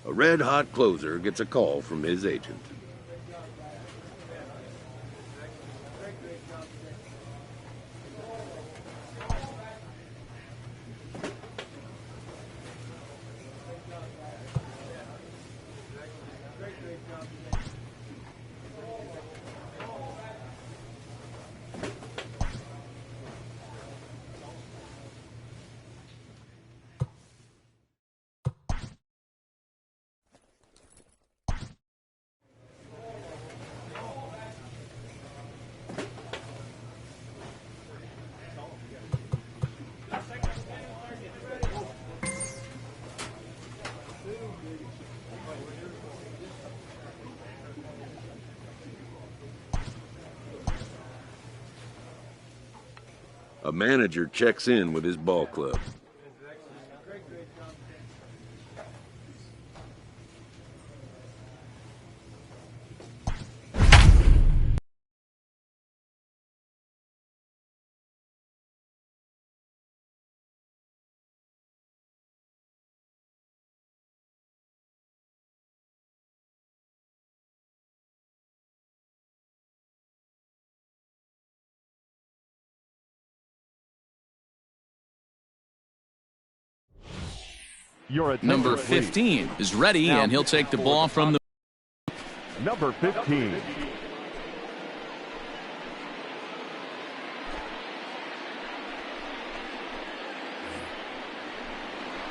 A red-hot closer gets a call from his agent. A manager checks in with his ball club. Number 15 is ready, and he'll take the ball from the number 15.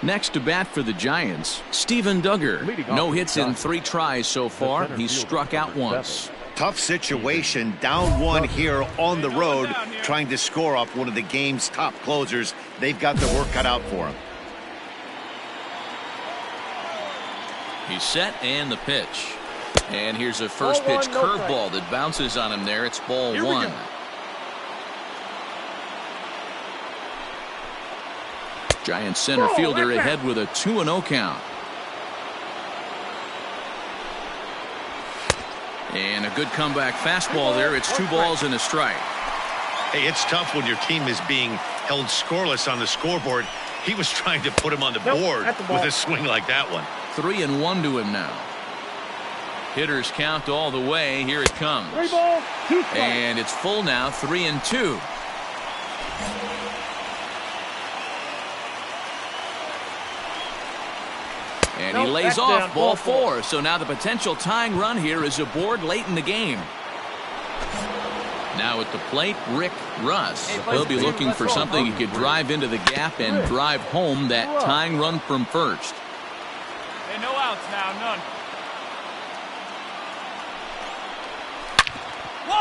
Next to bat for the Giants, Steven Duggar. No hits in 3 tries so far. He's struck out once. Tough situation, down 1 here on the road, trying to score off one of the game's top closers. They've got their work cut out for him. He's set, and the pitch. And here's a first pitch curveball that bounces on him there. It's ball 1. Giants center fielder ahead with a 2-0 count. And a good comeback fastball there. It's 2 balls and a strike. Hey, it's tough when your team is being held scoreless on the scoreboard. He was trying to put him on the board with a swing like that one. 3-1 to him now. Hitters count all the way. Here it comes. And it's full now, 3-2. And he lays off, ball 4. So now the potential tying run here is aboard late in the game. Now at the plate, Rick Russ. He'll be looking for something he could drive into the gap and drive home that tying run from first. Hey, no outs now, none.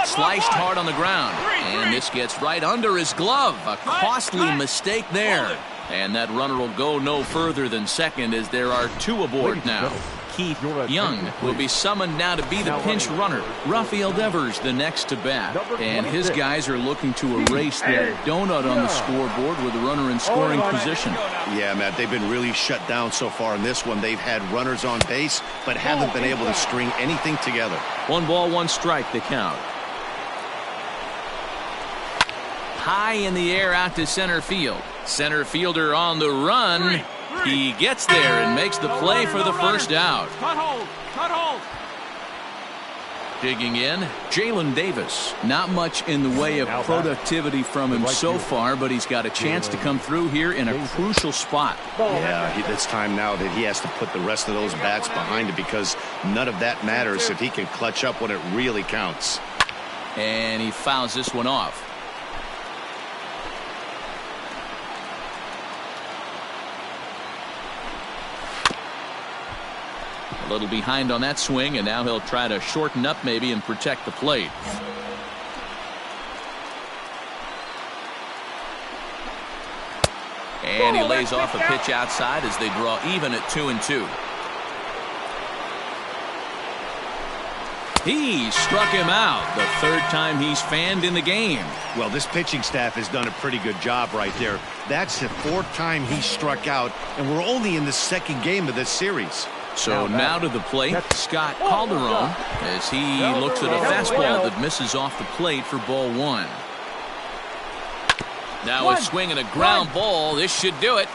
Sliced hard on the ground. And this gets right under his glove. A costly mistake there. And that runner will go no further than second as there are 2 aboard now. Keith Young will be summoned now to be the pinch runner. Rafael Devers the next to bat. And his guys are looking to erase that donut on the scoreboard with the runner in scoring position. Yeah, Matt, they've been really shut down so far in this one. They've had runners on base, but haven't been able to string anything together. 1 ball, 1 strike, the count. High in the air out to center field. Center fielder on the run. He gets there and makes the play for the first out. Cut hold. Digging in, Jalen Davis. Not much in the way of productivity from him so far, but he's got a chance to come through here in a crucial spot. Yeah, it's time now that he has to put the rest of those bats behind it because none of that matters if he can clutch up when it really counts. And he fouls this one off. A little behind on that swing, and now he'll try to shorten up maybe and protect the plate. And he lays off a pitch outside as they draw even at 2-2. He struck him out the 3rd time he's fanned in the game. Well, this pitching staff has done a pretty good job right there. That's the 4th time he struck out, and we're only in the 2nd game of this series. So now to the plate, Scott Calderon, as he looks at a fastball that misses off the plate for ball 1. Now a swing and a ground ball. This should do it.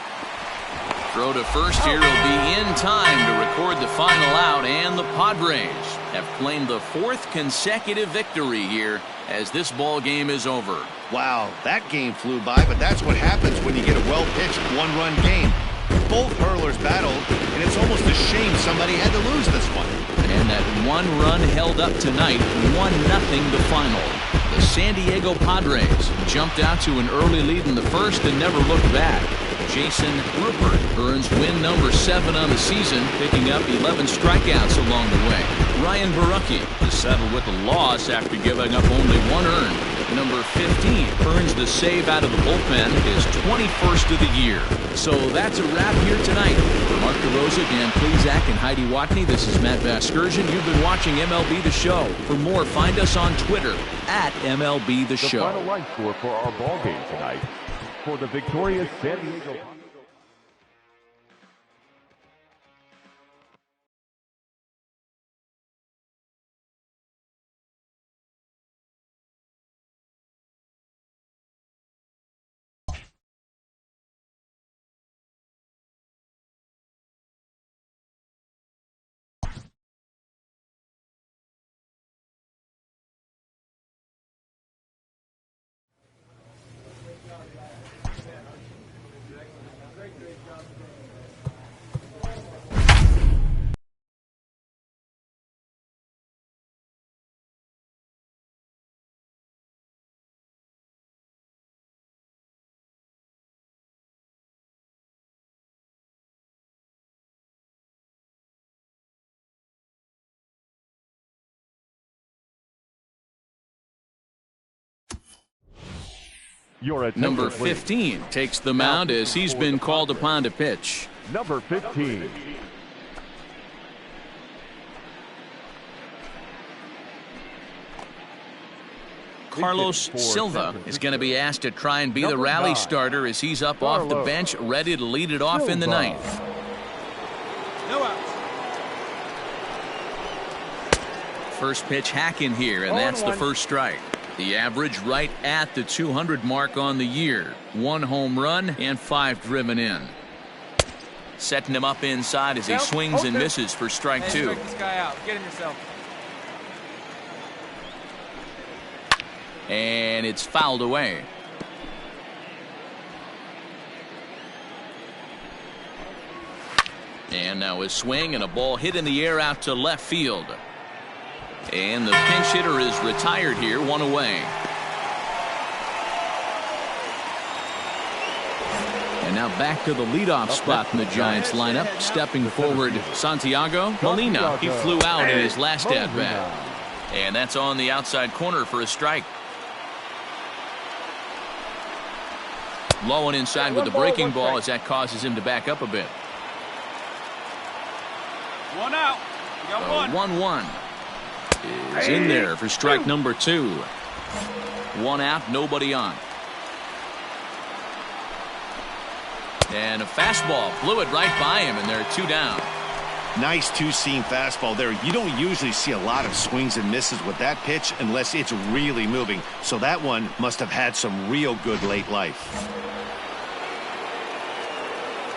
Throw to first here will be in time to record the final out, and the Padres have claimed the 4th consecutive victory here as this ball game is over. Wow, that game flew by, but that's what happens when you get a well-pitched 1-run game. Both hurlers battled, and it's almost a shame somebody had to lose this one. And that 1 run held up tonight, 1-0 the final. The San Diego Padres jumped out to an early lead in the first and never looked back. Jason Rupert earns win number 7 on the season, picking up 11 strikeouts along the way. Ryan Borucki is settled with a loss after giving up only 1 earned. Number 15 earns the save out of the bullpen, his 21st of the year. So that's a wrap here tonight. For Mark DeRosa, Dan Plezak, and Heidi Watney, this is Matt Vasgersian. You've been watching MLB The Show. For more, find us on Twitter at MLB The Show. The final line score for our ball game tonight. For the victorious San Diego Your attention, Number please. 15 takes the mound as he's been called upon to pitch. Number 15. Carlos Silva is going to be asked to try and be the rally starter as he's up off the bench, ready to lead it off in the ninth. No outs. First pitch hacking here, and that's the first strike. The average right at the 200 mark on the year. 1 home run and 5 driven in. Setting him up inside as he swings and misses for strike 2. Strike this guy out. Get him yourself. And it's fouled away. And now a swing and a ball hit in the air out to left field. And the pinch hitter is retired here, 1 away. And now back to the leadoff spot in the Giants lineup. Stepping forward, Santiago Molina. He flew out in his last at-bat. And that's on the outside corner for a strike. Low and inside with the breaking ball as that causes him to back up a bit. 1 out. You got 1. 1-1 is in there for strike number 2. 1 out, nobody on. And a fastball blew it right by him, and there are 2 down. Nice two-seam fastball there. You don't usually see a lot of swings and misses with that pitch unless it's really moving. So that one must have had some real good late life.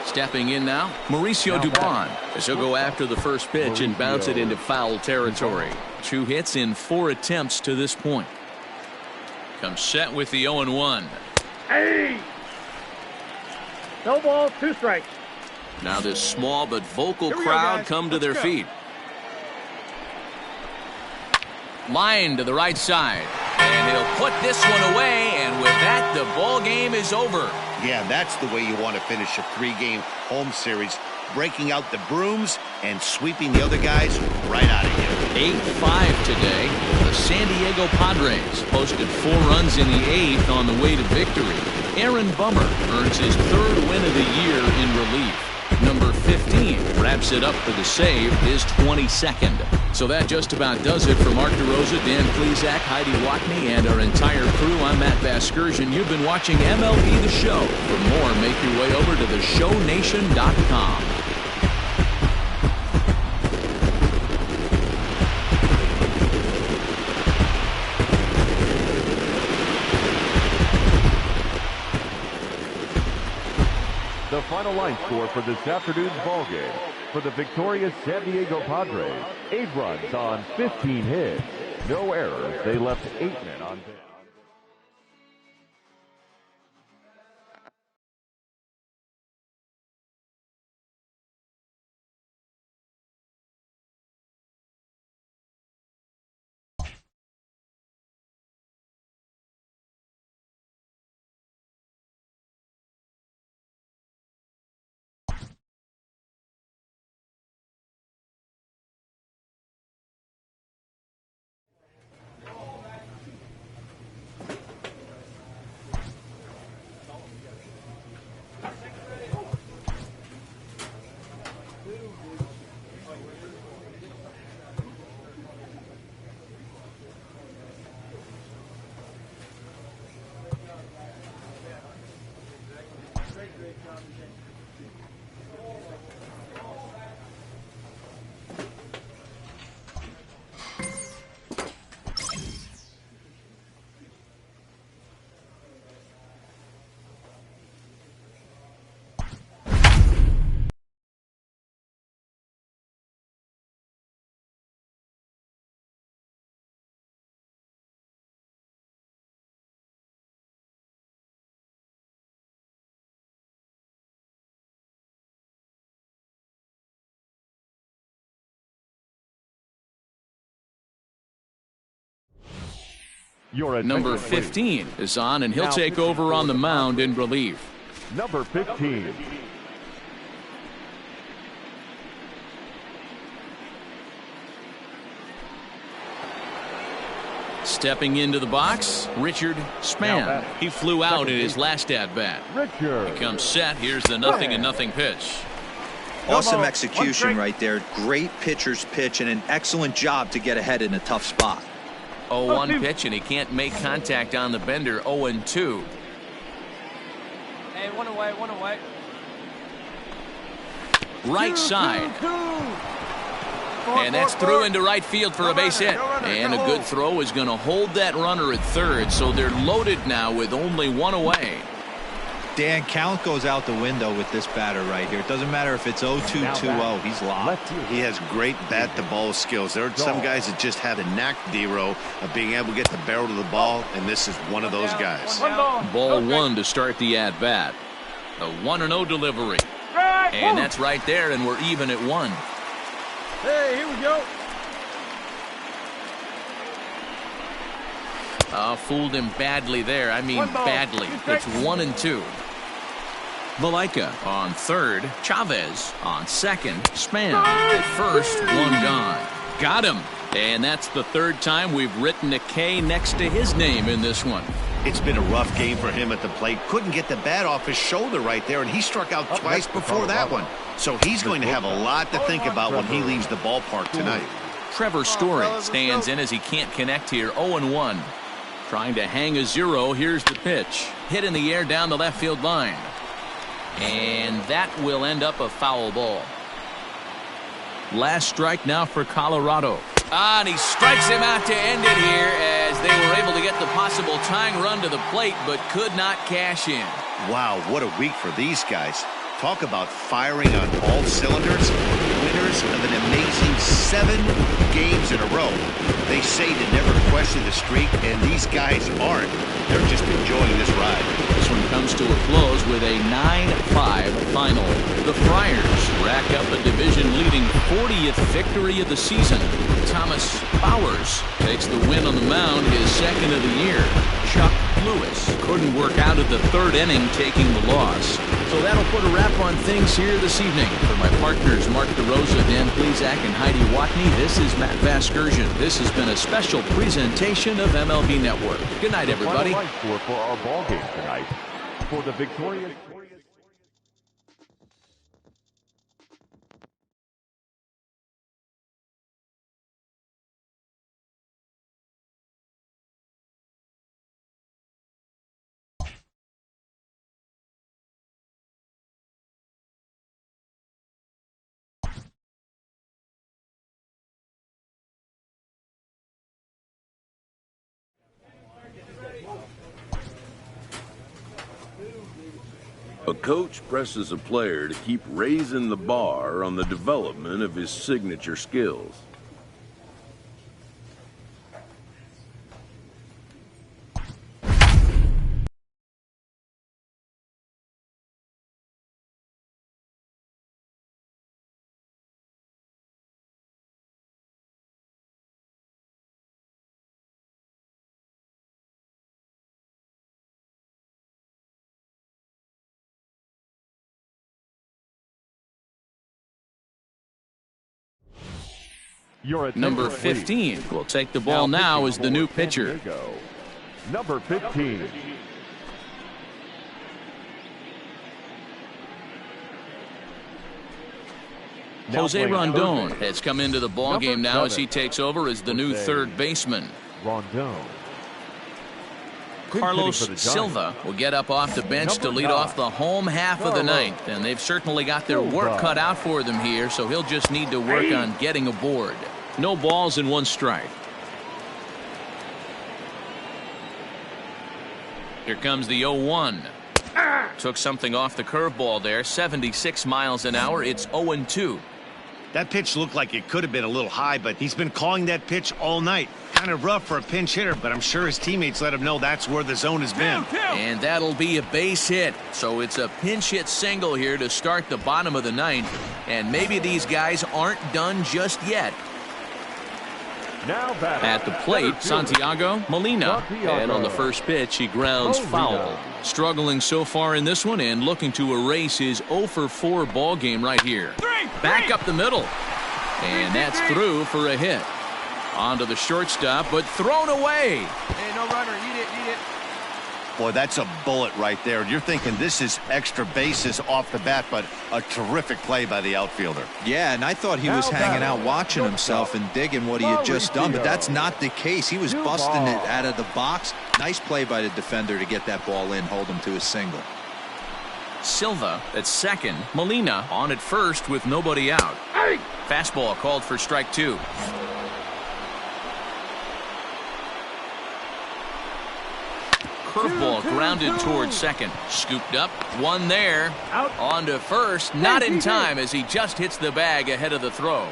Stepping in now, Mauricio Dubon, as he'll go after the first pitch and bounce it into foul territory. 2 hits in 4 attempts to this point. Comes set with the 0-1. Hey! No ball, 2 strikes. Now this small but vocal Here we go, crowd guys. come to their Let's go. feet. Line to the right side. And he'll put this one away, and with that, the ball game is over. Yeah, that's the way you want to finish a 3-game home series. Breaking out the brooms and sweeping the other guys right out of here. 8-5 today. The San Diego Padres posted 4 runs in the 8th on the way to victory. Aaron Bummer earns his 3rd win of the year in relief. Number 15 wraps it up for the save, his 22nd. So that just about does it for Mark DeRosa, Dan Plesac, Heidi Watney, and our entire crew. I'm Matt Vasgersian. You've been watching MLB The Show. For more, make your way over to theshownation.com. The final line score for this afternoon's ballgame. For the victorious San Diego Padres, 8 runs on 15 hits. No errors. They left 8 men on base. Your Number attention, please. 15 is on, and he'll take over on the mound in relief. Number 15. Stepping into the box, Richard Span. He flew out in his last at-bat. He comes set. Here's the 0-0 pitch. Awesome execution right there. Great pitcher's pitch and an excellent job to get ahead in a tough spot. 0-1 pitch, and he can't make contact on the bender. 0-2. Hey, one away, one away. Right side. And that's through into right field for a base hit. And a good throw is going to hold that runner at third, so they're loaded now with only one away. Dan, count goes out the window with this batter right here. It doesn't matter if it's 0-2, 2-0. He's locked. He has great bat-to-ball skills. There are some guys that just have a knack, D-Row, of being able to get the barrel to the ball, and this is one of those guys. Ball one to start the at-bat. A 1-0 delivery. And that's right there, and we're even at 1. Hey, here we go. Fooled him badly there. I mean badly. It's 1-2. Malaika on third. Chavez on second. Span at first. One gone. Got him. And that's the third time we've written a K next to his name in this one. It's been a rough game for him at the plate. Couldn't get the bat off his shoulder right there, and he struck out twice before that one. So he's going to have a lot to think about when he leaves the ballpark tonight. Trevor Story stands in as he can't connect here. 0-1. Trying to hang a 0. Here's the pitch. Hit in the air down the left field line. And that will end up a foul ball. Last strike now for Colorado. And he strikes him out to end it here as they were able to get the possible tying run to the plate but could not cash in. Wow, what a week for these guys. Talk about firing on all cylinders. Winners of an amazing 7 games in a row. They say to never question the streak, and these guys aren't. They're just enjoying this ride. This one comes to a close with a 9-5 final. The Friars rack up a division-leading 40th victory of the season. Thomas Bowers takes the win on the mound, his second of the year. Chuck Lewis couldn't work out at the third inning, taking the loss. So that'll put a wrap on things here this evening. For my partners, Mark DeRosa, Dan Plezak, and Heidi Watney, this is Matt Vasgersian. This has been a special presentation of MLB Network. Good night, everybody. The final line score for our ball game tonight. For the victorious... A coach presses a player to keep raising the bar on the development of his signature skills. Number 15 will take the ball now as the new pitcher. Number 15. Jose Rondon has come into the ball game now as he takes over as the new third baseman. Rondon. Carlos Silva will get up off the bench to lead off the home half of the ninth, and they've certainly got their work cut out for them here, so he'll just need to work on getting aboard. No balls and 1 strike. Here comes the 0-1. Took something off the curveball there. 76 miles an hour. It's 0-2. That pitch looked like it could have been a little high, but he's been calling that pitch all night. Kind of rough for a pinch hitter, but I'm sure his teammates let him know that's where the zone has been. And that'll be a base hit. So it's a pinch hit single here to start the bottom of the ninth. And maybe these guys aren't done just yet. At the plate, Santiago Molina. And on the first pitch, he grounds foul. Struggling so far in this one and looking to erase his 0-for-4 ball game right here. Back up the middle. And that's through for a hit. Onto the shortstop, but thrown away. Hey, no runner. Eat it, eat it. Boy, that's a bullet right there. You're thinking this is extra bases off the bat, but a terrific play by the outfielder. Yeah, and I thought he was hanging out watching himself and digging what he had just done, but that's not the case. He was busting it out of the box. Nice play by the defender to get that ball in, hold him to a single. Silva at second. Molina on at first with nobody out. Fastball called for strike 2. Curveball grounded towards second. Scooped up. One there. On to first. Not in time as he just hits the bag ahead of the throw.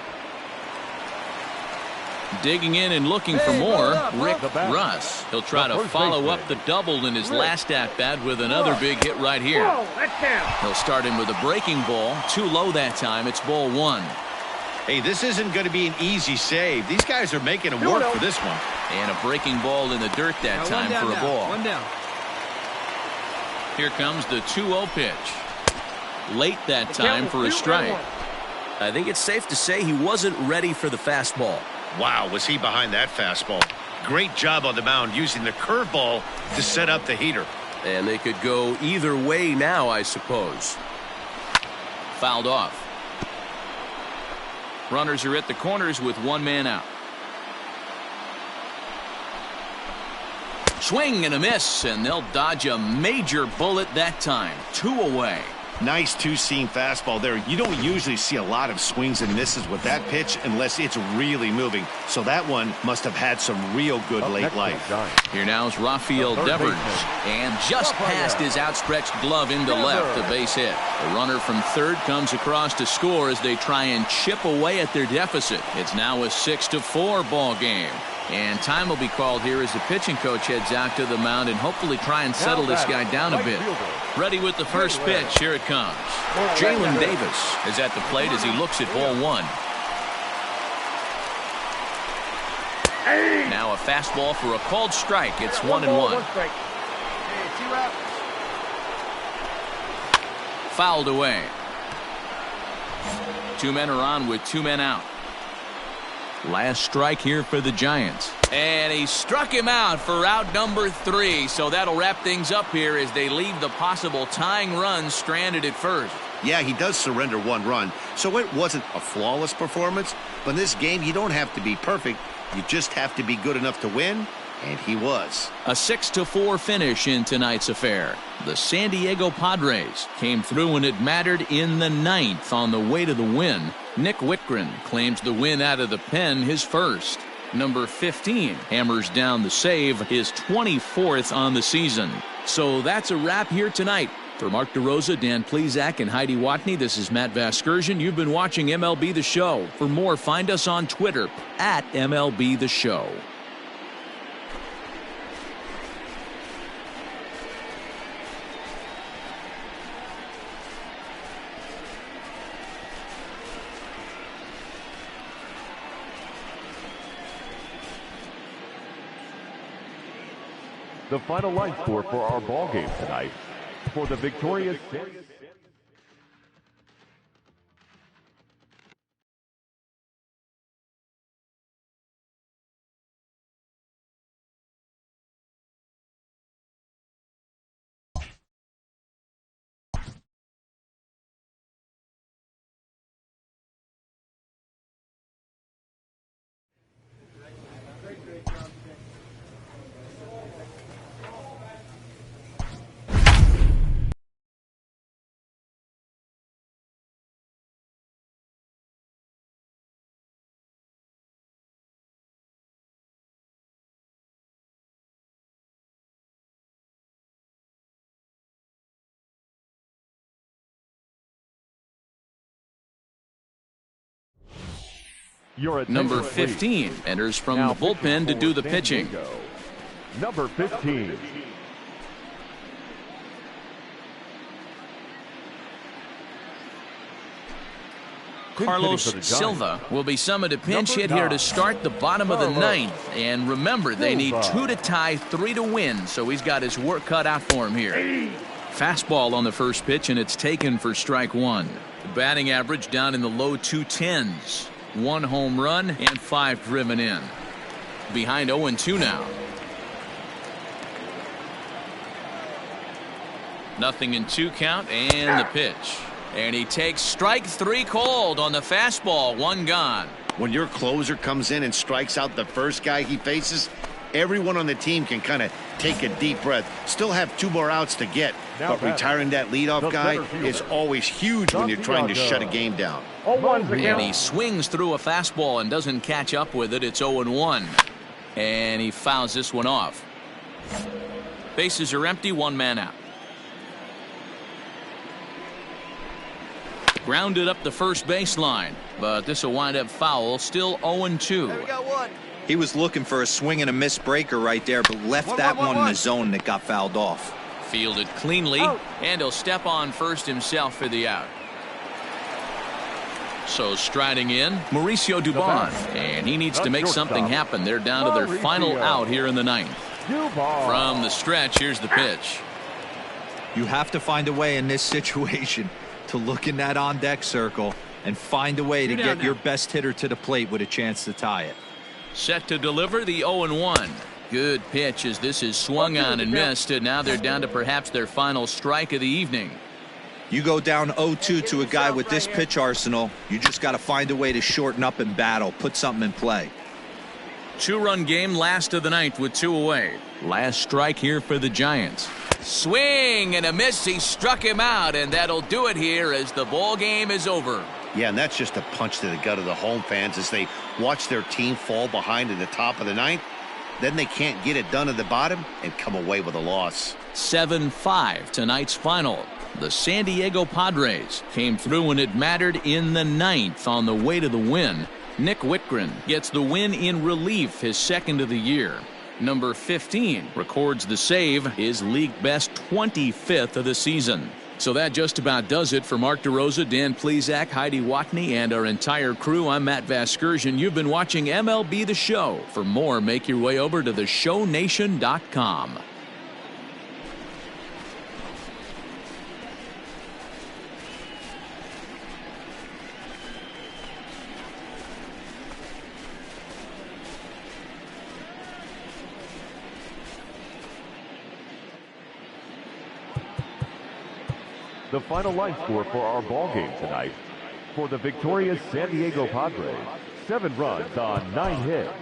Digging in and looking for more, Rick Russ. He'll try to follow up the double in his last at-bat with another big hit right here. He'll start him with a breaking ball. Too low that time. It's ball 1. Hey, this isn't going to be an easy save. These guys are making him work for this one. And a breaking ball in the dirt that time for a ball. One down. Here comes the 2-0 pitch. Late that time for a strike. I think it's safe to say he wasn't ready for the fastball. Wow, was he behind that fastball. Great job on the mound using the curveball to set up the heater. And they could go either way now, I suppose. Fouled off. Runners are at the corners with one man out. Swing and a miss, and they'll dodge a major bullet that time. 2 away. Nice two-seam fastball there. You don't usually see a lot of swings and misses with that pitch unless it's really moving. So that one must have had some real good late life. Here now is Rafael Devers, and just past his outstretched glove into left, a base hit. The runner from third comes across to score as they try and chip away at their deficit. It's now a 6-4 ball game. And time will be called here as the pitching coach heads out to the mound and hopefully try and settle this guy down a bit. Ready with the first pitch. Here it comes. Jalen Davis is at the plate as he looks at ball 1. Now a fastball for a called strike. It's 1-1. Fouled away. 2 men are on with 2 men out. Last strike here for the Giants. And he struck him out for out number 3. So that'll wrap things up here as they leave the possible tying run stranded at first. Yeah, he does surrender 1 run. So it wasn't a flawless performance. But in this game, you don't have to be perfect. You just have to be good enough to win. And he was. A 6-4 finish in tonight's affair. The San Diego Padres came through when it mattered in the 9th on the way to the win. Nick Whitgren claims the win out of the pen, his first. Number 15 hammers down the save, his 24th on the season. So that's a wrap here tonight. For Mark DeRosa, Dan Plesac, and Heidi Watney, this is Matt Vasgersian. You've been watching MLB The Show. For more, find us on Twitter at MLB The Show. The final line score for our ball game tonight for the victorious Number 15 enters from the bullpen to do the pitching. Number 15. Carlos Silva will be summoned a pinch hit here to start the bottom of the 9th. And remember, they need 2 to tie, 3 to win, so he's got his work cut out for him here. Fastball on the first pitch, and it's taken for strike 1. The batting average down in the low 210s. 1 home run and 5 driven in. Behind 0-2 now. Nothing in 2 count, and the pitch. And he takes strike 3 cold on the fastball. 1 gone. When your closer comes in and strikes out the first guy he faces, everyone on the team can kind of take a deep breath. Still have 2 more outs to get, but retiring that leadoff guy is always huge when you're trying to shut a game down. And he swings through a fastball and doesn't catch up with it. It's 0-1. And he fouls this one off. Bases are empty, 1 man out. Grounded up the first baseline, but this will wind up foul. Still 0-2. We got 1. He was looking for a swing and a miss breaker right there, but left that one in the zone that got fouled off. Fielded cleanly, and he'll step on first himself for the out. So striding in, Mauricio Dubon, and he needs to make something happen. They're down to their final out here in the 9th. From the stretch, here's the pitch. You have to find a way in this situation to look in that on-deck circle and find a way to get your best hitter to the plate with a chance to tie it. Set to deliver the 0-1. Good pitch as this is swung on and missed, and now they're down to perhaps their final strike of the evening. You go down 0-2 to a guy with this pitch arsenal, you just got to find a way to shorten up and battle, put something in play. 2-run game, last of the 9th with 2 away. Last strike here for the Giants. Swing and a miss. He struck him out, and that'll do it here as the ball game is over. Yeah, and that's just a punch to the gut of the home fans as they watch their team fall behind in the top of the 9th. Then they can't get it done at the bottom and come away with a loss. 7-5 tonight's final. The San Diego Padres came through when it mattered in the 9th on the way to the win. Nick Whitgren gets the win in relief, his 2nd of the year. Number 15 records the save, his league best 25th of the season. So that just about does it for Mark DeRosa, Dan Plesac, Heidi Watney, and our entire crew. I'm Matt Vasgersian. You've been watching MLB The Show. For more, make your way over to theshownation.com. The final line score for our ball game tonight. For the victorious San Diego Padres, 7 runs on 9 hits.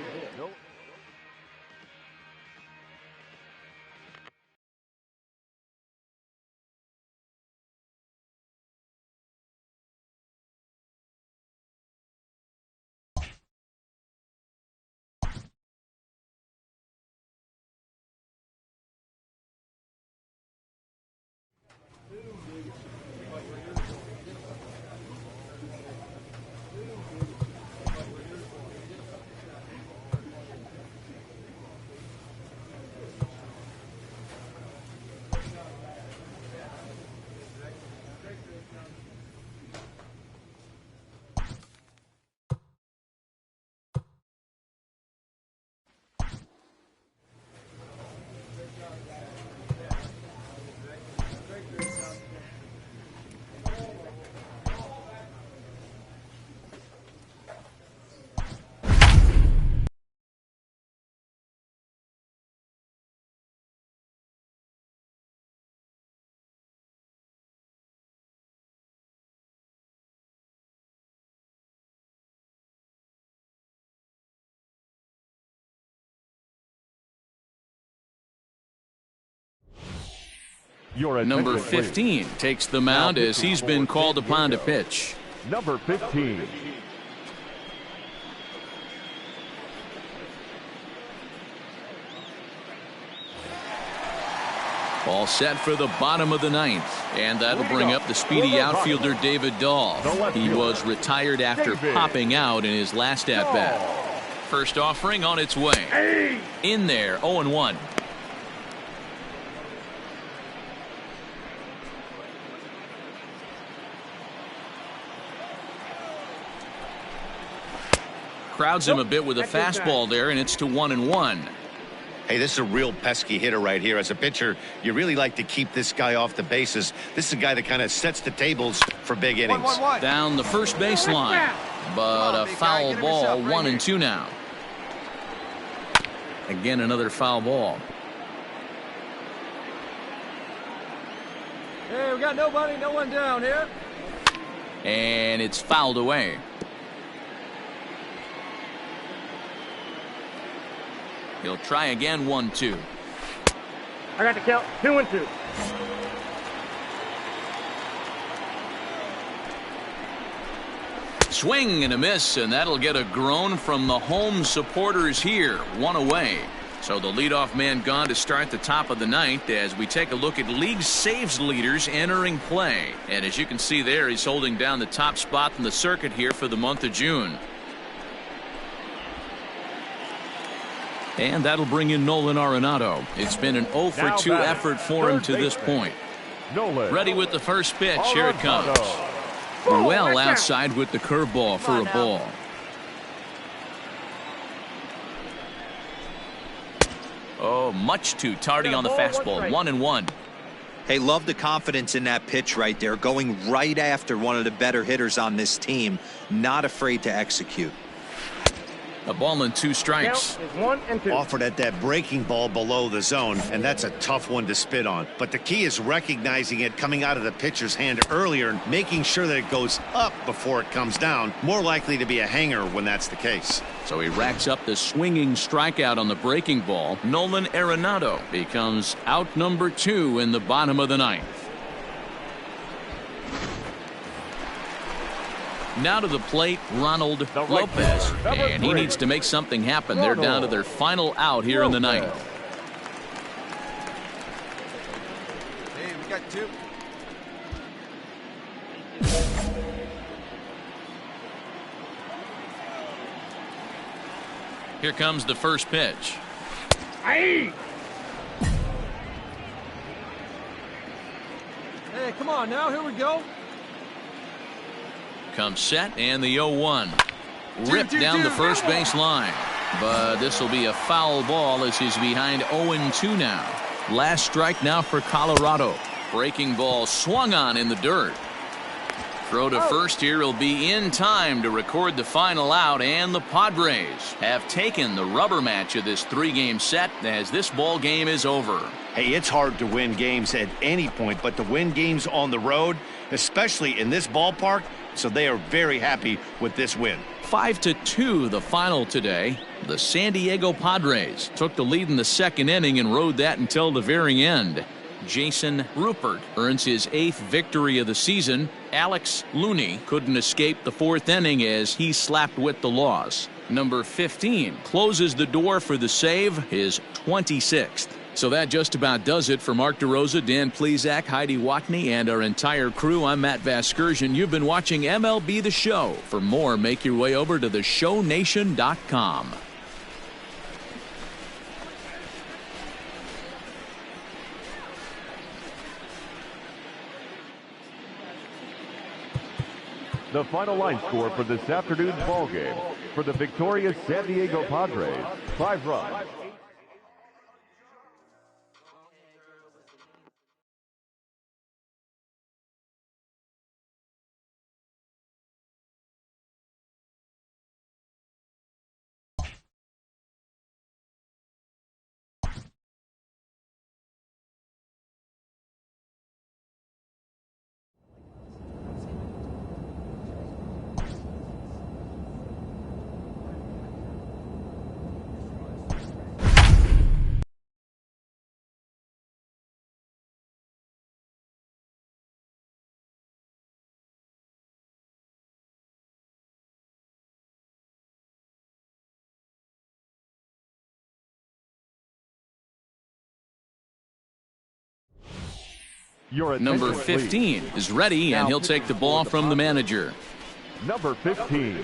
Number 15 takes the mound as he's been called upon to pitch. Number 15. All set for the bottom of the 9th, and that'll bring up the speedy outfielder David Dahl. He was retired after popping out in his last at-bat. First offering on its way. In there, 0-1. Crowds him a bit with a fastball there, and it's to 1-1. Hey, this is a real pesky hitter right here. As a pitcher, you really like to keep this guy off the bases. This is a guy that kind of sets the tables for big innings. Down the first baseline, but a foul ball, 1-2 now. Again, another foul ball. Hey, we got nobody, no one down here. And it's fouled away. He'll try again, 1-2. I got the count, 2-2. Swing and a miss, and that'll get a groan from the home supporters here. One away. So the leadoff man gone to start the top of the ninth as we take a look at league saves leaders entering play. And as you can see there, he's holding down the top spot in the circuit here for the month of June. And that'll bring in Nolan Arenado. It's been an 0 for 2 effort for him to this point. Ready with the first pitch. Here it comes. Well outside with the curveball for a ball. Oh, much too tardy on the fastball. 1-1. Hey, love the confidence in that pitch right there. Going right after one of the better hitters on this team. Not afraid to execute. A ball and 2 strikes. Count is 1-2. Offered at that breaking ball below the zone, and that's a tough one to spit on. But the key is recognizing it coming out of the pitcher's hand earlier and making sure that it goes up before it comes down. More likely to be a hanger when that's the case. So he racks up the swinging strikeout on the breaking ball. Nolan Arenado becomes out number 2 in the bottom of the ninth. Now to the plate, Ronald Lopez, and he needs to make something happen. They're down to their final out here in the ninth. Hey, we got 2. Here comes the first pitch. Hey, come on now, here we go. Comes set, and the 0-1. Ripped down the first base line. But this will be a foul ball as he's behind 0-2 now. Last strike now for Colorado. Breaking ball swung on in the dirt. Throw to first here will be in time to record the final out, and the Padres have taken the rubber match of this 3-game set as this ball game is over. Hey, it's hard to win games at any point, but to win games on the road, especially in this ballpark, so they are very happy with this win. 5-2 the final today. The San Diego Padres took the lead in the second inning and rode that until the very end. Jason Rupert earns his 8th victory of the season. Alex Looney couldn't escape the 4th inning as he slapped with the loss. Number 15 closes the door for the save, his 26th. So that just about does it for Mark DeRosa, Dan Plesac, Heidi Watney, and our entire crew. I'm Matt Vasgersian. You've been watching MLB The Show. For more, make your way over to theshownation.com. The final line score for this afternoon's ballgame for the victorious San Diego Padres, 5 runs. Number 15 is ready, and he'll take the ball from the manager. Number 15.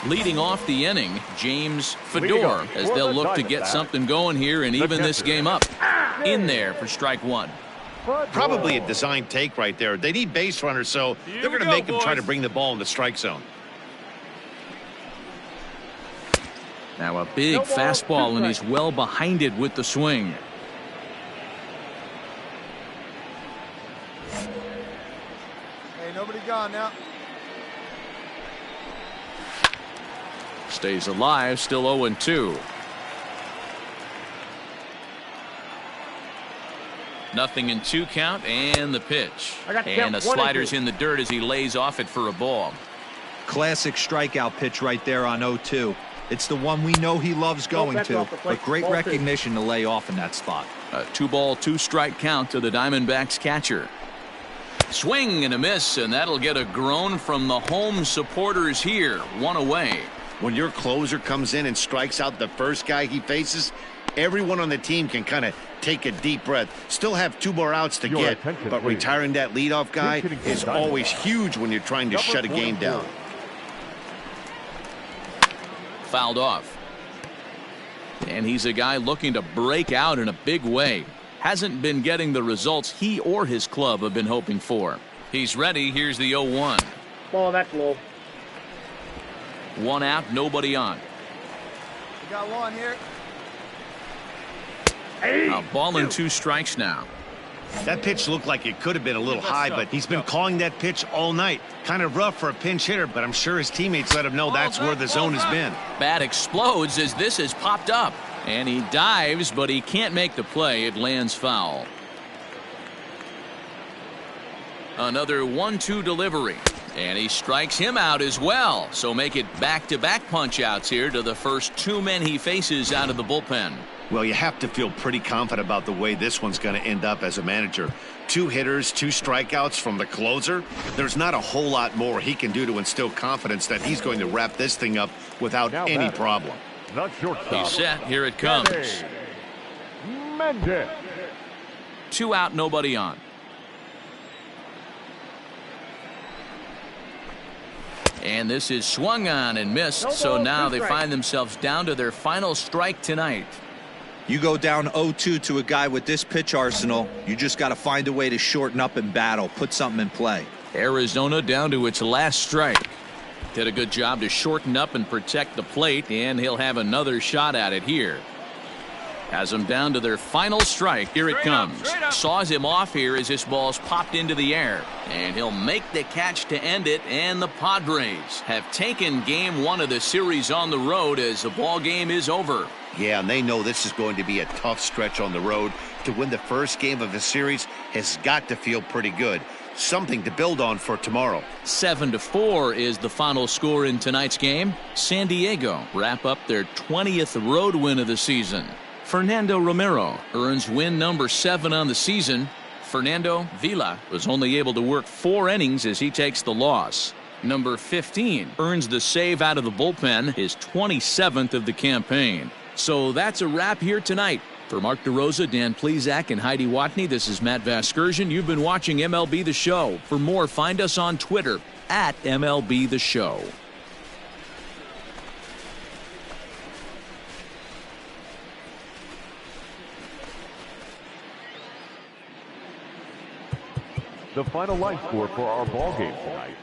Leading off the inning, James Fedor, as they'll look to get something going here and even this game up. In there for strike 1. Probably a design take right there. They need base runners, so they're going to make him try to bring the ball in the strike zone. Now a big fastball, and he's well behind it with the swing. Hey, no on now. Stays alive, still 0-2. Nothing in 2 count, and the pitch. And the slider's in the dirt as he lays off it for a ball. Classic strikeout pitch right there on 0-2. It's the one we know he loves going to, but great recognition to lay off in that spot. A 2-ball, 2-strike count to the Diamondbacks catcher. Swing and a miss, and that'll get a groan from the home supporters here. 1 away. When your closer comes in and strikes out the first guy he faces, everyone on the team can kind of take a deep breath. Still have 2 more outs to get, but retiring that leadoff guy is always huge when you're trying to shut a game down. Fouled off. And he's a guy looking to break out in a big way. Hasn't been getting the results he or his club have been hoping for. He's ready. Here's the 0-1. Ball, that's low. 1 out, nobody on. We got one here. A ball and 2 strikes now. That pitch looked like it could have been a little high, but he's been calling that pitch all night. Kind of rough for a pinch hitter, but I'm sure his teammates let him know that's where the zone has been. Bat explodes as this has popped up. And he dives, but he can't make the play. It lands foul. Another 1-2 delivery. And he strikes him out as well. So make it back-to-back punch-outs here to the first 2 men he faces out of the bullpen. Well, you have to feel pretty confident about the way this one's going to end up as a manager. 2 hitters, 2 strikeouts from the closer. There's not a whole lot more he can do to instill confidence that he's going to wrap this thing up without any problem. He's set. Here it comes. 2 out, nobody on. And this is swung on and missed. So now they find themselves down to their final strike tonight. You go down 0-2 to a guy with this pitch arsenal, you just got to find a way to shorten up and battle, put something in play. Arizona down to its last strike. Did a good job to shorten up and protect the plate, and he'll have another shot at it here. Has them down to their final strike. Here it comes. Saws him off here as this ball's popped into the air. And he'll make the catch to end it, and the Padres have taken game 1 of the series on the road as the ball game is over. Yeah, and they know this is going to be a tough stretch on the road. To win the first game of the series has got to feel pretty good. Something to build on for tomorrow. 7-4 is the final score in tonight's game. San Diego wrap up their 20th road win of the season. Fernando Romero earns win number 7 on the season. Fernando Villa was only able to work 4 innings as he takes the loss. Number 15 earns the save out of the bullpen, his 27th of the campaign. So that's a wrap here tonight. For Mark DeRosa, Dan Plesac, and Heidi Watney, this is Matt Vasgersian. You've been watching MLB The Show. For more, find us on Twitter at MLB The Show. The final line score for our ball game tonight.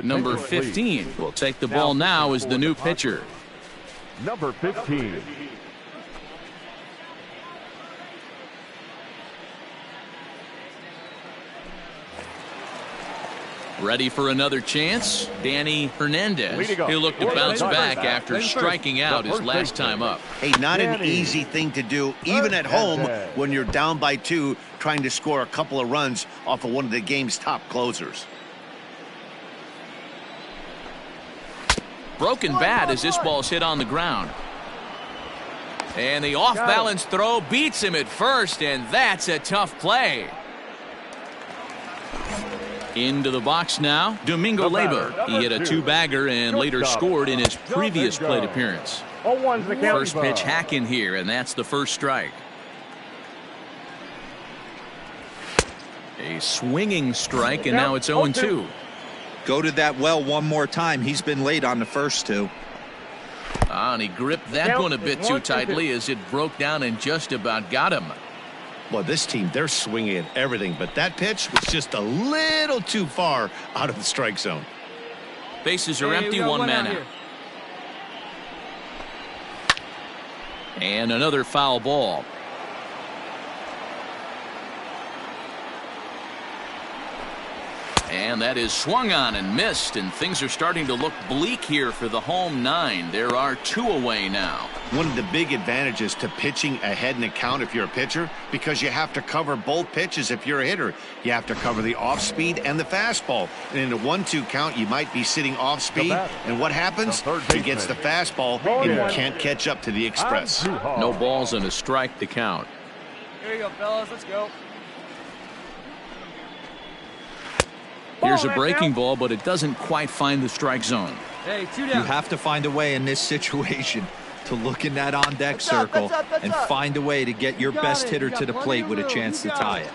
Number 15 will take the ball now as the new pitcher. Number 15. Ready for another chance? Danny Hernandez, who looked to bounce back after striking out his last time up. Hey, not an easy thing to do, even at home when you're down by 2, trying to score a couple of runs off of one of the game's top closers. Broken bat as this ball's hit on the ground. And the off-balance throw beats him at first, and that's a tough play. Into the box now, Domingo Leyba. He hit a two-bagger and later scored in his previous plate appearance. First pitch hacking here, and that's the first strike. A swinging strike, and now it's 0-2. Go to that well one more time. He's been late on the first two. And he gripped that one a bit too tightly as it broke down and just about got him. Well, this team, they're swinging at everything, but that pitch was just a little too far out of the strike zone. Bases are empty, one man out. And another foul ball. And that is swung on and missed, and things are starting to look bleak here for the home nine. There are two away now. One of the big advantages to pitching ahead in the count if you're a pitcher, because you have to cover both pitches if you're a hitter. You have to cover the off speed and the fastball. And in a 1-2 count, you might be sitting off speed, and what happens? He gets the fastball, and you can't catch up to the express. No balls and a strike to count. Here you go, fellas. Let's go. Here's a breaking ball, but it doesn't quite find the strike zone. Hey, 2 down. You have to find a way in this situation to look in that on-deck circle and find a way to get your best hitter to the plate with a chance to tie it.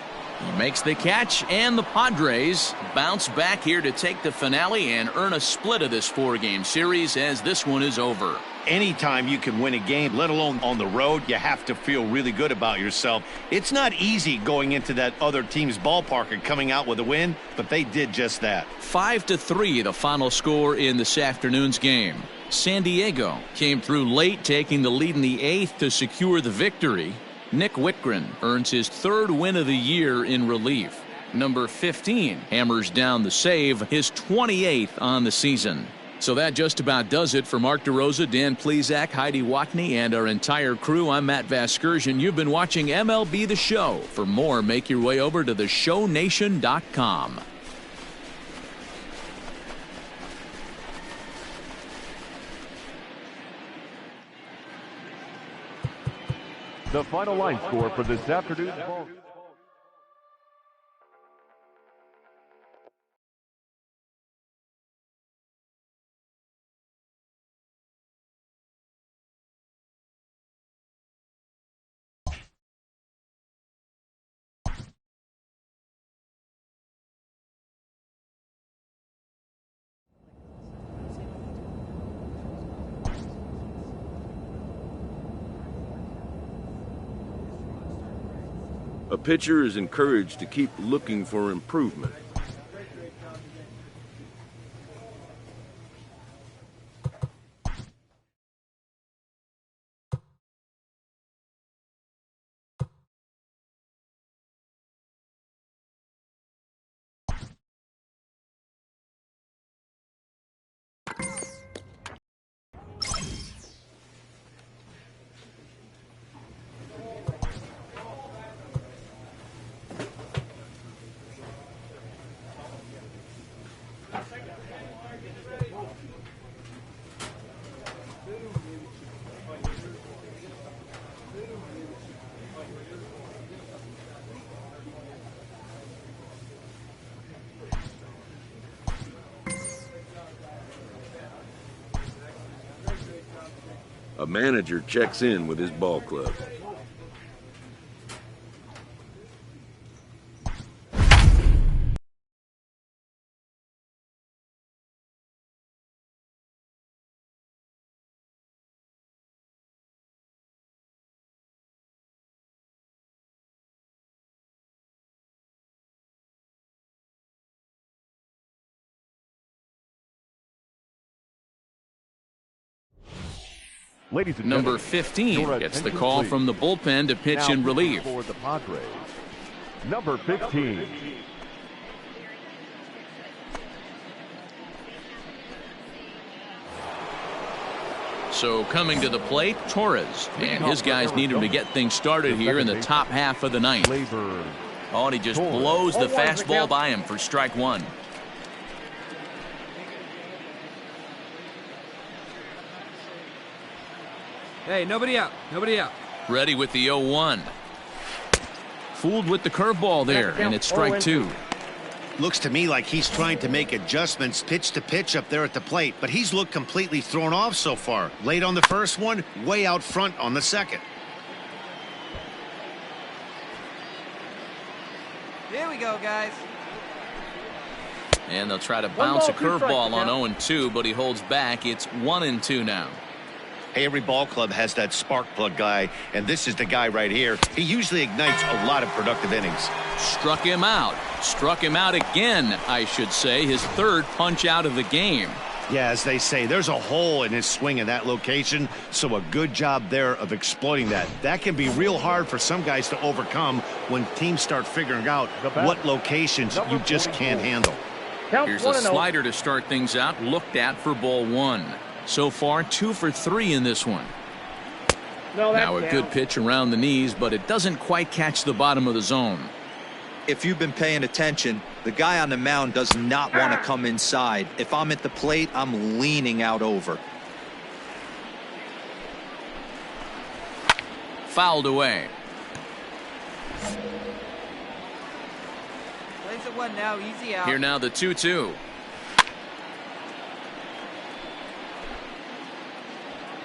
He makes the catch, and the Padres bounce back here to take the finale and earn a split of this 4-game series as this one is over. Anytime you can win a game, let alone on the road, you have to feel really good about yourself. It's not easy going into that other team's ballpark and coming out with a win, but they did just that. 5-3 the final score in this afternoon's game. San Diego came through late, taking the lead in the 8th to secure the victory. Nick Whitgren earns his 3rd win of the year in relief. Number 15 hammers down the save, his 28th on the season. So that just about does it for Mark DeRosa, Dan Plesac, Heidi Watney, and our entire crew. I'm Matt Vasgersian. You've been watching MLB The Show. For more, make your way over to theshownation.com. The final line score for this afternoon's ball. A pitcher is encouraged to keep looking for improvement. A manager checks in with his ball club. Ladies and Number gentlemen, 15 your gets the attention, call please. from the bullpen to pitch Now in relief. for the Padres, number 15. So coming to the plate, Torres. And his guys need him to get things started here in the top half of the ninth. Oh, and he just blows the fastball by him for strike one. Hey, nobody out. Nobody out. Ready with the 0-1. Fooled with the curveball there, and it's strike 2. Looks to me like he's trying to make adjustments pitch to pitch up there at the plate, but he's looked completely thrown off so far. Late on the first one, way out front on the second. Here we go, guys. And they'll try to bounce a curveball on 0-2, but he holds back. It's 1-2 now. Hey, every ball club has that spark plug guy, and this is the guy right here. He usually ignites a lot of productive innings. Struck him out. Struck him out again, I should say. His third punch out of the game. Yeah, as they say, there's a hole in his swing in that location, so a good job there of exploiting that. That can be real hard for some guys to overcome when teams start figuring out what locations you just can't handle. Here's a slider to start things out, looked at for ball 1. So far, 2 for 3 in this one. Now a good pitch around the knees, but it doesn't quite catch the bottom of the zone. If you've been paying attention, the guy on the mound does not want to come inside. If I'm at the plate, I'm leaning out over. Fouled away. Plays at 1 now, easy out. Here now the 2-2.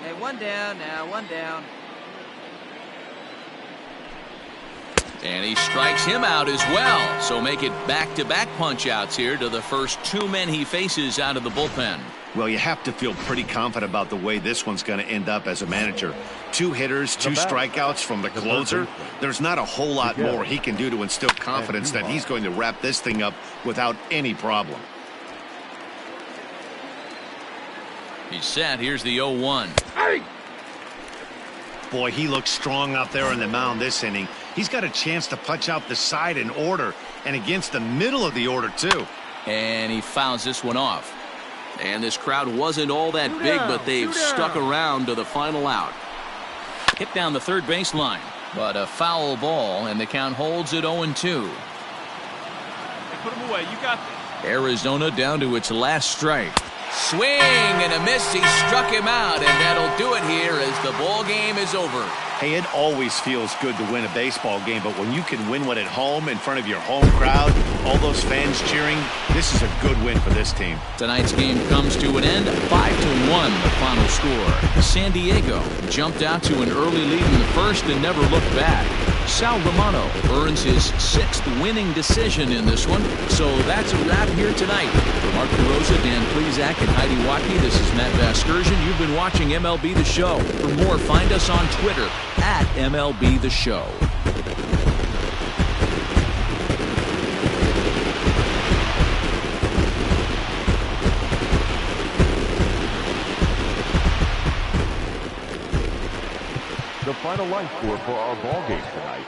Hey, 1 down now, 1 down. And he strikes him out as well. So make it back-to-back punch-outs here to the first 2 men he faces out of the bullpen. Well, you have to feel pretty confident about the way this one's going to end up as a manager. 2 hitters, 2 strikeouts from the closer. There's not a whole lot more he can do to instill confidence that he's going to wrap this thing up without any problem. He's set. Here's the 0-1. Boy, he looks strong out there on the mound this inning. He's got a chance to punch out the side in order and against the middle of the order, too. And he fouls this one off. And this crowd wasn't all that big, but they've stuck around to the final out. Hit down the third baseline, but a foul ball, and the count holds at 0-2. Hey, put him away. You got this. Arizona down to its last strike. Swing and a miss. He struck him out, and that'll do it here as the ball game is over. Hey, it always feels good to win a baseball game, but when you can win one at home in front of your home crowd, all those fans cheering, this is a good win for this team. Tonight's game comes to an end, 5-1 the final score. San Diego jumped out to an early lead in the first and never looked back. Sal Romano earns his 6th winning decision in this one. So that's a wrap here tonight. For Mark DeRosa, Dan Plezak, and Heidi Watkey, this is Matt Vasgersian. You've been watching MLB The Show. For more, find us on Twitter at MLB The Show. The final line score for our ball game tonight.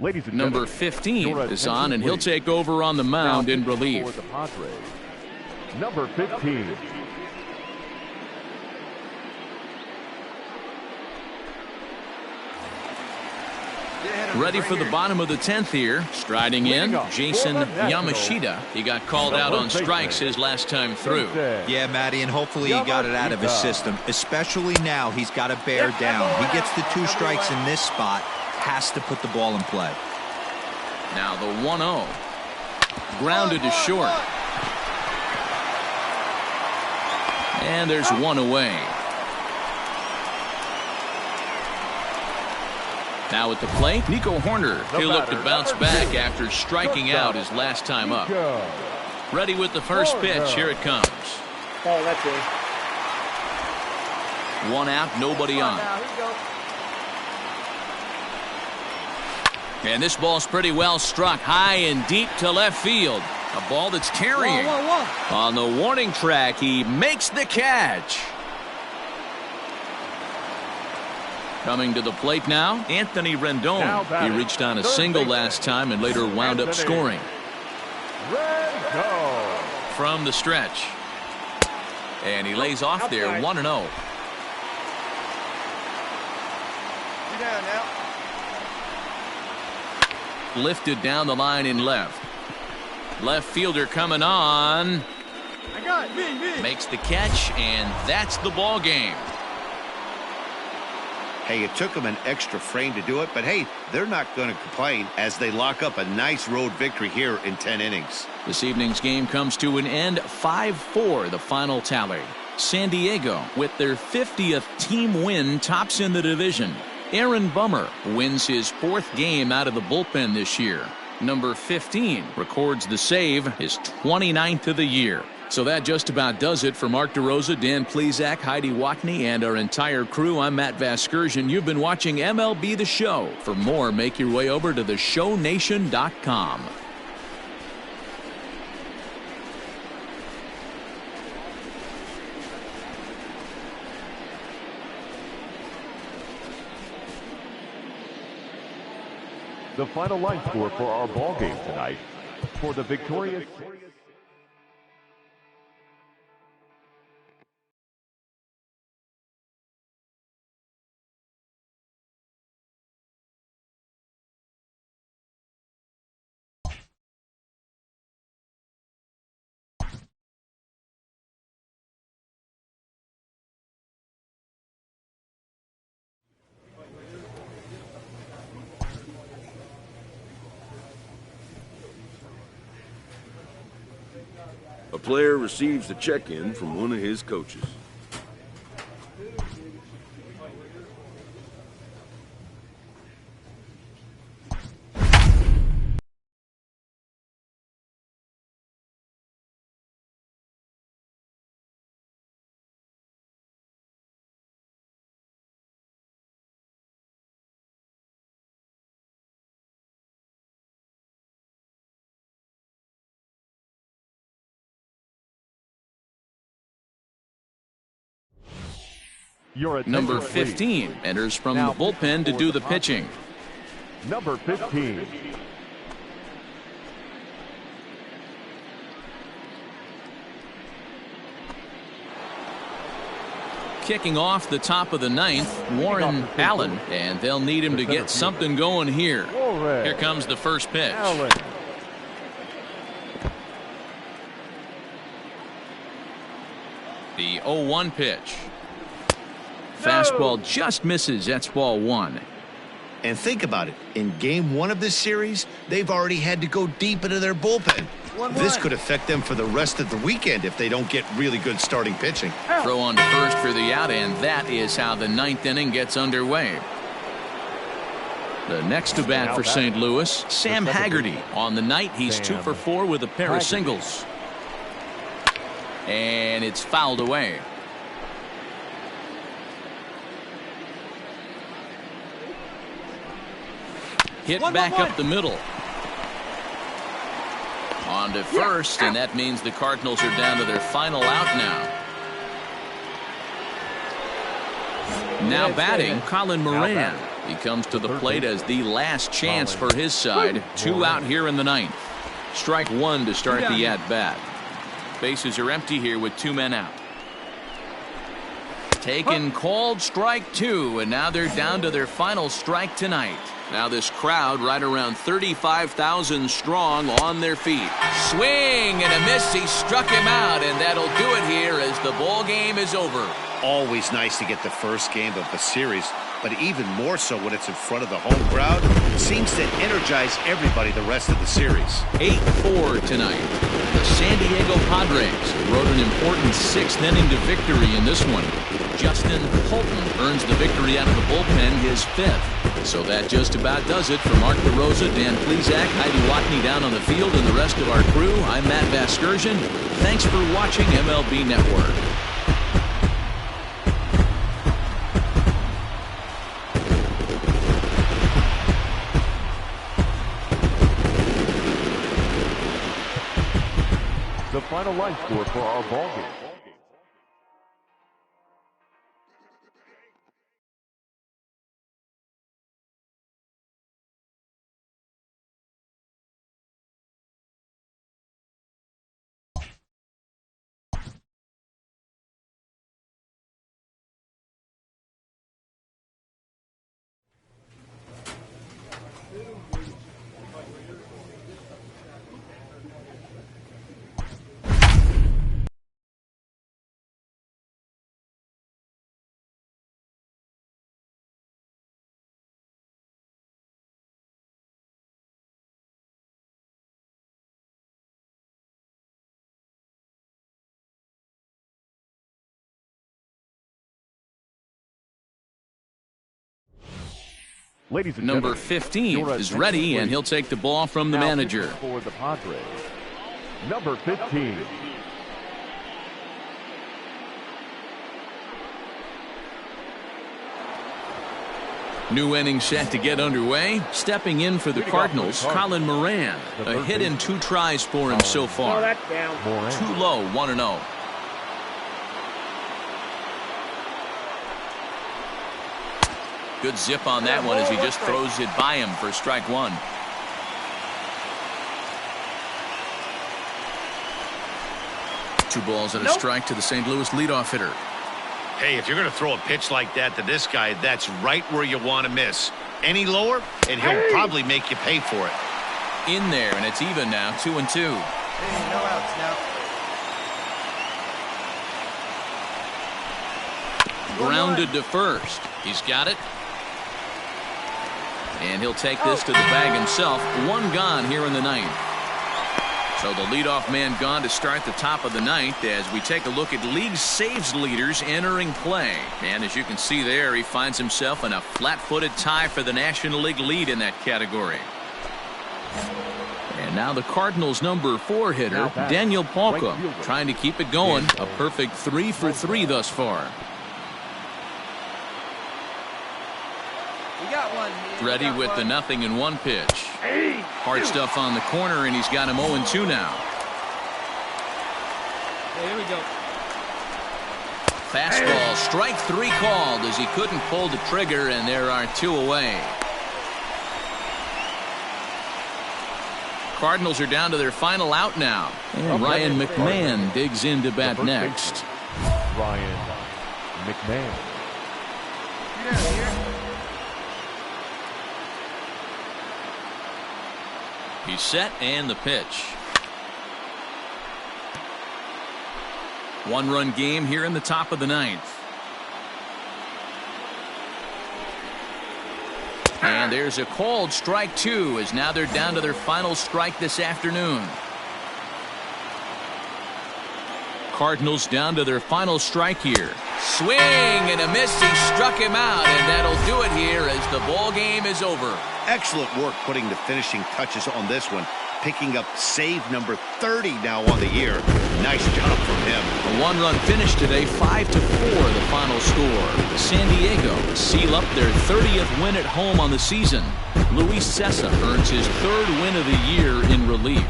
Ladies and Number gentlemen, 15 is on, and he'll take over on the mound in relief. For the Padres, number 15. Ready for the bottom of the 10th here. Striding in, Jason Yamashita. He got called out on strikes his last time through. Yeah, Matty, and hopefully he got it out of his system. Especially now, he's got to bear down. He gets the 2 strikes in this spot. has to put the ball in play. Now the 1-0. Grounded to short. And there's one away. Now at the plate, Nico Horner. He'll look to bounce back after striking out his last time up. Ready with the first pitch. Here it comes. Oh, that's it. One out, nobody on. And this ball's pretty well struck high and deep to left field. A ball that's carrying. On the warning track, he makes the catch. Coming to the plate now, Anthony Rendon. He reached on a single last time and later wound up scoring. From the stretch. And he lays off there, 1-0. Down now. Lifted down the line in left. Left fielder coming on. I got it. Me. Makes the catch, and that's the ball game. Hey, it took them an extra frame to do it, but hey, they're not going to complain as they lock up a nice road victory here in 10 innings. This evening's game comes to an end, 5-4, the final tally. San Diego, with their 50th team win, tops in the division. Aaron Bummer wins his 4th game out of the bullpen this year. Number 15 records the save, his 29th of the year. So that just about does it for Mark DeRosa, Dan Plesac, Heidi Watney, and our entire crew. I'm Matt Vasgersian. You've been watching MLB The Show. For more, make your way over to theshownation.com. The final line score for our ball game tonight. For the victorious A player receives a check-in from one of his coaches. Number 15 enters from the bullpen to do the pitching. Number 15. Kicking off the top of the 9th, Warren Allen, and they'll need him to get something going here. Here comes the first pitch. The 0-1 pitch. Fastball just misses. That's ball 1. And think about it. In game 1 of this series, they've already had to go deep into their bullpen. This could affect them for the rest of the weekend if they don't get really good starting pitching. Throw on to first for the out, and that is how the 9th inning gets underway. The next to bat for St. Louis, Sam Haggerty. On the night, he's 2 for 4 with a pair of singles. And it's fouled away. Hit back up the middle. On to first, and that means the Cardinals are down to their final out now. Now batting, Colin Moran. He comes to the plate as the last chance for his side. 2 out here in the 9th. Strike 1 to start the at-bat. Bases are empty here with 2 men out. Taken, called, strike 2, and now they're down to their final strike tonight. Now this crowd right around 35,000 strong on their feet. Swing and a miss. He struck him out, and that'll do it here as the ball game is over. Always nice to get the first game of the series but even more so when it's in front of the home crowd, seems to energize everybody the rest of the series. 8-4 tonight. The San Diego Padres rode an important sixth inning to victory in this one. Justin Holton earns the victory out of the bullpen, his fifth. So that just about does it. For Mark DeRosa, Dan Plesac, Heidi Watney down on the field, and the rest of our crew, I'm Matt Vasgersian. Thanks for watching MLB Network. The final line score for our ball game. Ladies and Number gentlemen, 15 is ready, and he'll take the ball from the now manager. for the Padres. Number 15. New inning set to get underway. Stepping in for the Cardinals, Colin Moran. A hit in 2 tries for him so far. Too low, 1-0. Good zip on that one as he just throws it by him for strike one. Two balls and a strike to the St. Louis leadoff hitter. Hey, if you're going to throw a pitch like that to this guy, that's right where you want to miss. Any lower, and he'll probably make you pay for it. In there, and it's even now, 2-2. Hey, no outs now. Grounded to first. He's got it. And he'll take this to the bag himself. One gone here in the ninth. So the leadoff man gone to start the top of the ninth as we take a look at league saves leaders entering play. And as you can see there, he finds himself in a flat-footed tie for the National League lead in that category. And now the Cardinals' number 4 hitter, Daniel Palka, trying to keep it going. A perfect 3 for 3 thus far. Ready with the 0-1 pitch. Hard stuff on the corner, and he's got him 0-2 now. Here we go. Fastball, strike 3 called as he couldn't pull the trigger, and there are 2 away. Cardinals are down to their final out now. And Ryan McMahon digs in to bat next. Ryan McMahon. Get out of here. He's set, and the pitch. 1-run game here in the top of the ninth. And there's a called strike 2 as now they're down to their final strike this afternoon. Cardinals down to their final strike here. Swing and a miss. He struck him out, and that'll do it here as the ball game is over. Excellent work putting the finishing touches on this one, picking up save number 30 now on the year. Nice job from him. A 1-run finish today, 5-4 the final score. San Diego seal up their 30th win at home on the season. Luis Cessa earns his 3rd win of the year in relief.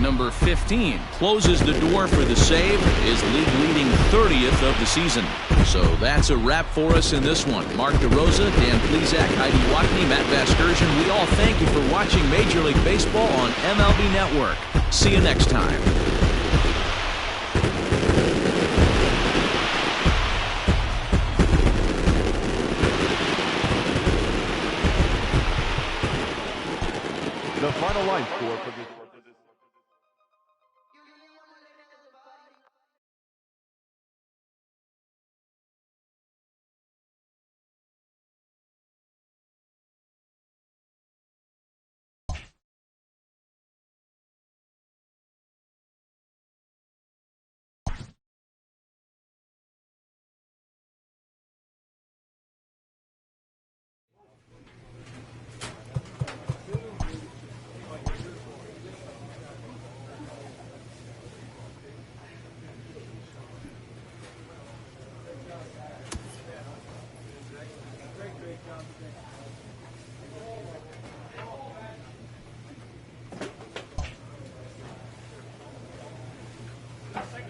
Number 15 closes the door for the save, his league-leading 30th of the season. So that's a wrap for us in this one. Mark DeRosa, Dan Plesac, Heidi Watney, Matt Vasgersian, we all thank you for watching Major League Baseball on MLB Network. See you next time. The final line score for this Second